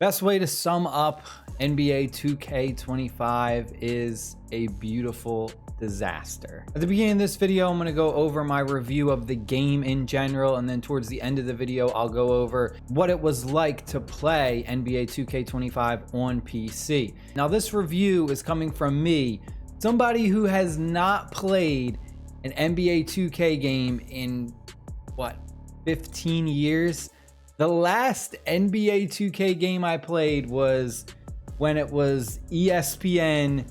Best way to sum up NBA 2K25 is a beautiful disaster. At the beginning of this video, I'm going to go over my review of the game in general, and then towards the end of the video, I'll go over what it was like to play NBA 2K25 on PC. Now, this review is coming from me, somebody who has not played an NBA 2K game in, 15 years? The last NBA 2K game I played was when it was ESPN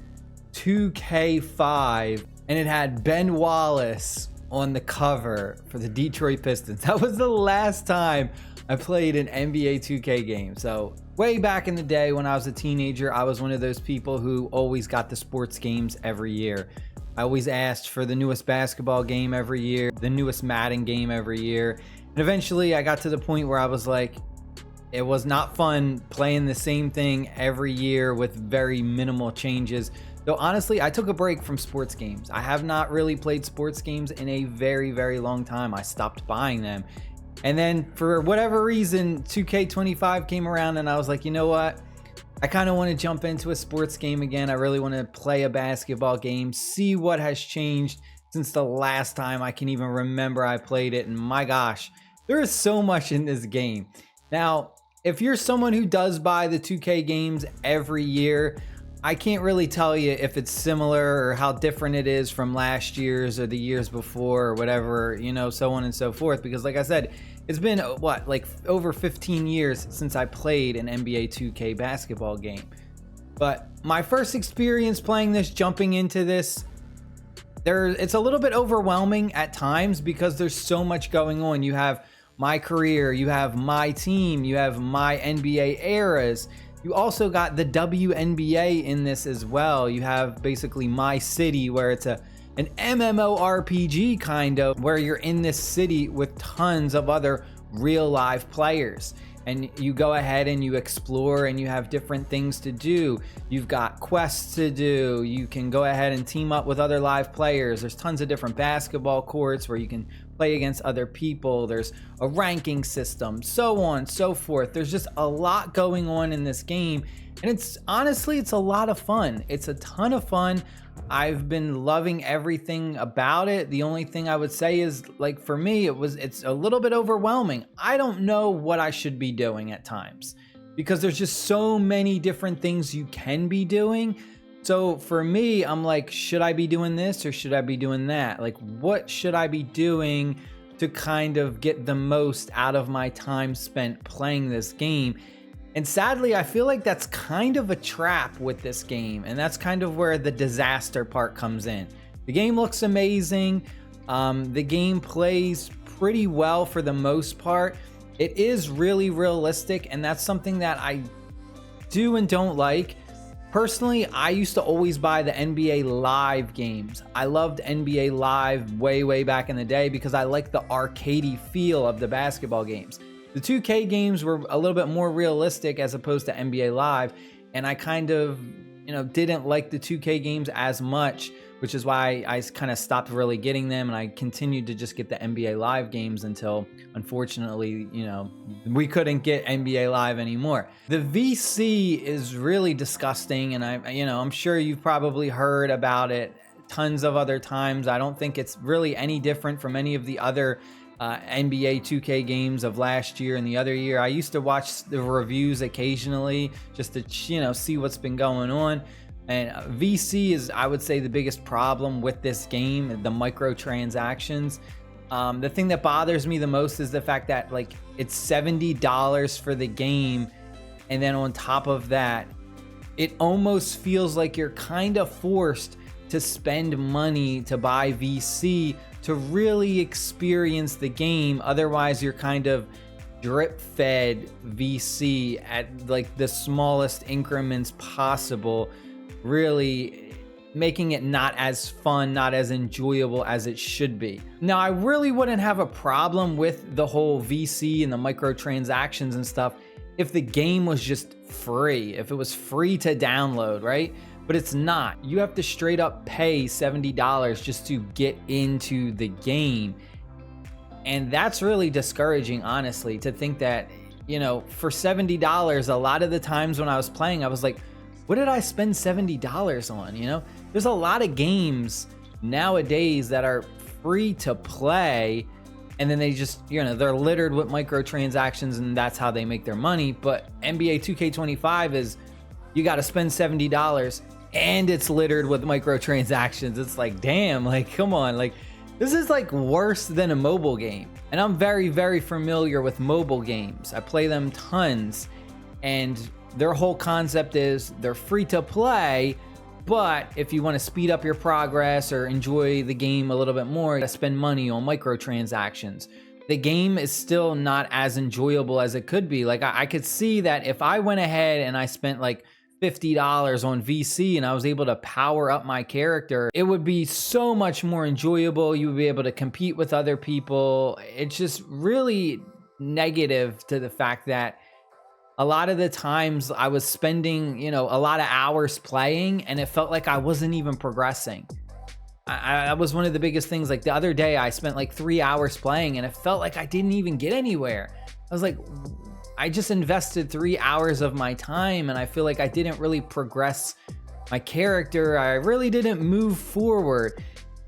2K5 and it had Ben Wallace on the cover for the Detroit Pistons. That was the last time I played an NBA 2K game. So way back in the day when I was a teenager, I was one of those people who always got the sports games every year. I always asked for the newest basketball game every year, the newest Madden game every year. And eventually I got to the point where I was like, it was not fun playing the same thing every year with very minimal changes. So honestly, I took a break from sports games. I have not really played sports games in a very, very long time. I stopped buying them. And then for whatever reason, 2K25 came around and I was like, you know what? I kind of want to jump into a sports game again. I really want to play a basketball game, see what has changed since the last time I can even remember I played it. And my gosh, there is so much in this game. Now, if you're someone who does buy the 2K games every year, I can't really tell you if it's similar or how different it is from last year's or the years before or whatever, you know, so on and so forth. Because like I said, it's been over 15 years since I played an NBA 2K basketball game. But my first experience playing this, jumping into this, it's a little bit overwhelming at times because there's so much going on. You have my career, you have my team, you have my NBA eras. You also got the WNBA in this as well. You have basically my city, where it's an MMORPG kind of, where you're in this city with tons of other real live players. And you go ahead and you explore and you have different things to do. You've got quests to do. You can go ahead and team up with other live players. There's tons of different basketball courts where you can play against other people. There's a ranking system, so on, so forth. There's just a lot going on in this game. And it's honestly a lot of fun. It's a ton of fun. I've been loving everything about it. The only thing I would say is, like, for me, it's a little bit overwhelming. I don't know what I should be doing at times because there's just so many different things you can be doing. So for me, I'm like, should I be doing this or should I be doing that? Like, what should I be doing to kind of get the most out of my time spent playing this game? And sadly, I feel like that's kind of a trap with this game, and that's kind of where the disaster part comes in. The game looks amazing. The game plays pretty well for the most part. It is really realistic, and that's something that I do and don't like. Personally, I used to always buy the NBA Live games. I loved NBA Live way back in the day because I liked the arcadey feel of the basketball games. The 2K games were a little bit more realistic as opposed to NBA Live, and I kind of, didn't like the 2K games as much, which is why I kind of stopped really getting them, and I continued to just get the NBA Live games until, unfortunately, we couldn't get NBA Live anymore. The VC is really disgusting, and I'm sure you've probably heard about it tons of other times. I don't think it's really any different from any of the other NBA 2K games of last year and the other year. I used to watch the reviews occasionally just to, see what's been going on. And VC is, I would say, the biggest problem with this game, the microtransactions. The thing that bothers me the most is the fact that, like, it's $70 for the game. And then on top of that, it almost feels like you're kind of forced to spend money to buy VC to really experience the game. Otherwise, you're kind of drip fed VC at like the smallest increments possible, really making it not as fun, not as enjoyable as it should be. Now, I really wouldn't have a problem with the whole VC and the microtransactions and stuff if the game was just free, if it was free to download, right? But it's not. You have to straight up pay $70 just to get into the game. And that's really discouraging, honestly, to think that, you know, for $70, a lot of the times when I was playing, I was like, what did I spend $70 on? You know, there's a lot of games nowadays that are free to play, and then they just, you know, they're littered with microtransactions, and that's how they make their money. But NBA 2K25 is, you got to spend $70 and it's littered with microtransactions. It's like, damn, like, come on, like, this is like worse than a mobile game. And I'm very, very familiar with mobile games. I play them tons, and their whole concept is they're free to play, but if you want to speed up your progress or enjoy the game a little bit more, you spend money on microtransactions. The game is still not as enjoyable as it could be. Like, I could see that if I went ahead and I spent like $50 on VC and I was able to power up my character, it would be so much more enjoyable. You would be able to compete with other people. It's just really negative to the fact that a lot of the times I was spending, you know, a lot of hours playing, and it felt like I wasn't even progressing. That was one of the biggest things. Like, the other day I spent like 3 hours playing, and it felt like I didn't even get anywhere. I was like, I just invested 3 hours of my time, and I feel like I didn't really progress my character. I really didn't move forward.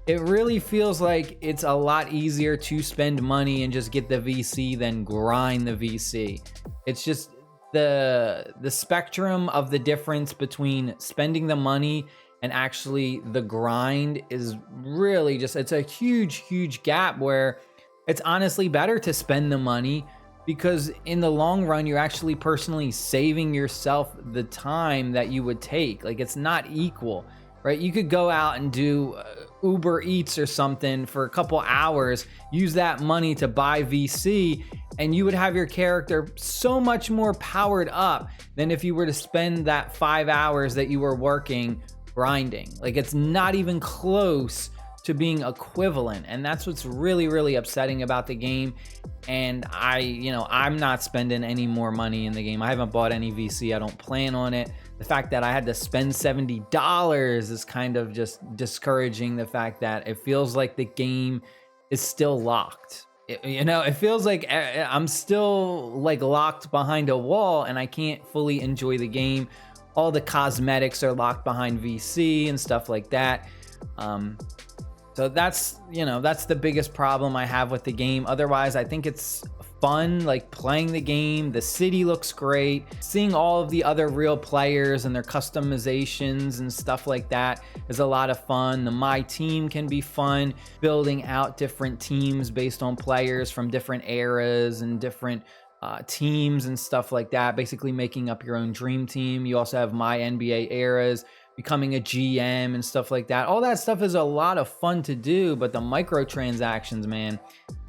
It really feels like it's a lot easier to spend money and just get the VC than grind the VC. It's just the spectrum of the difference between spending the money and actually the grind is really just, it's a huge gap, where it's honestly better to spend the money, because in the long run, you're actually personally saving yourself the time that you would take. Like, it's not equal, right? You could go out and do Uber Eats or something for a couple hours, use that money to buy VC, and you would have your character so much more powered up than if you were to spend that 5 hours that you were working grinding. Like, it's not even close to being equivalent, and that's what's really upsetting about the game. And I'm not spending any more money in the game. I haven't bought any VC. I don't plan on it. The fact that I had to spend $70 is kind of just discouraging. The fact that it feels like the game is still locked. It feels like I'm still like locked behind a wall, and I can't fully enjoy the game. All the cosmetics are locked behind VC and stuff like that. So that's the biggest problem I have with the game. Otherwise, I think it's fun, like playing the game. The city looks great. Seeing all of the other real players and their customizations and stuff like that is a lot of fun. The My Team can be fun, building out different teams based on players from different eras and different teams and stuff like that. Basically making up your own dream team. You also have My NBA eras, becoming a GM and stuff like that. All that stuff is a lot of fun to do, but the microtransactions, man,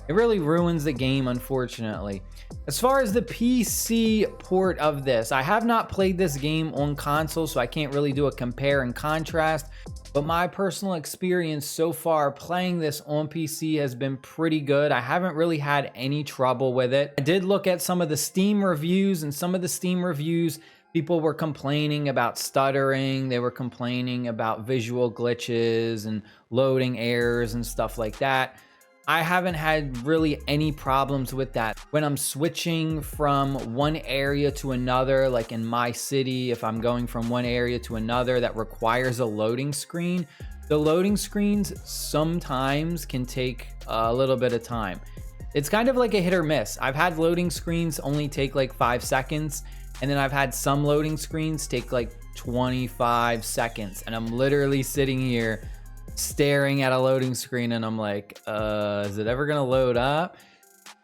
it really ruins the game, unfortunately. As far as the PC port of this, I have not played this game on console, so I can't really do a compare and contrast, but my personal experience so far playing this on PC has been pretty good. I haven't really had any trouble with it. I did look at some of the Steam reviews, and some of the Steam reviews, people were complaining about stuttering. They were complaining about visual glitches and loading errors and stuff like that. I haven't had really any problems with that. When I'm switching from one area to another, like in my city, if I'm going from one area to another that requires a loading screen, the loading screens sometimes can take a little bit of time. It's kind of like a hit or miss. I've had loading screens only take like 5 seconds, and then I've had some loading screens take like 25 seconds, and I'm literally sitting here staring at a loading screen, and I'm like, is it ever gonna load up?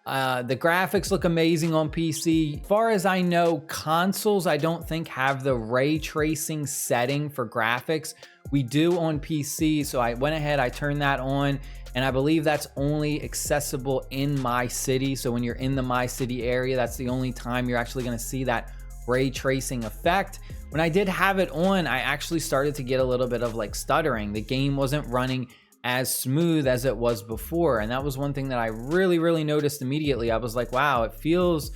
The graphics look amazing on PC. As far as I know, consoles I don't think have the ray tracing setting for graphics. We do on PC, so I went ahead, I turned that on, and I believe that's only accessible in my city. So when you're in the my city area, that's the only time you're actually gonna see that ray tracing effect. When I did have it on, I actually started to get a little bit of like stuttering. The game wasn't running as smooth as it was before, and that was one thing that I really noticed immediately. I was like, wow, it feels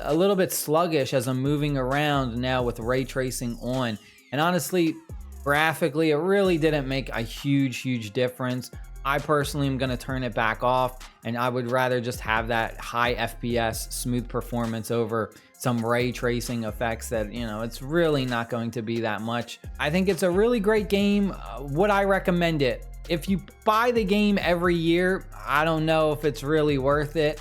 a little bit sluggish as I'm moving around now with ray tracing on. And honestly, graphically, it really didn't make a huge difference. I personally am going to turn it back off, and I would rather just have that high FPS smooth performance over some ray tracing effects that, you know, it's really not going to be that much. I think it's a really great game. Would I recommend it? If you buy the game every year, I don't know if it's really worth it.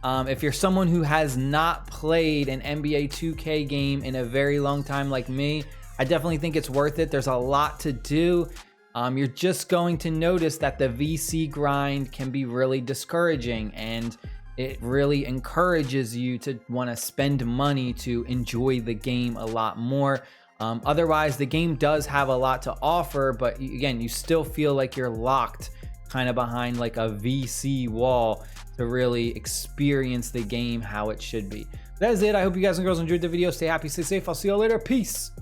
If you're someone who has not played an NBA 2K game in a very long time like me, I definitely think it's worth it. There's a lot to do. You're just going to notice that the VC grind can be really discouraging, and it really encourages you to want to spend money to enjoy the game a lot more. Otherwise, the game does have a lot to offer, but again, you still feel like you're locked kind of behind like a VC wall to really experience the game how it should be. That is it. I hope you guys and girls enjoyed the video. Stay happy, stay safe. I'll see you all later. Peace.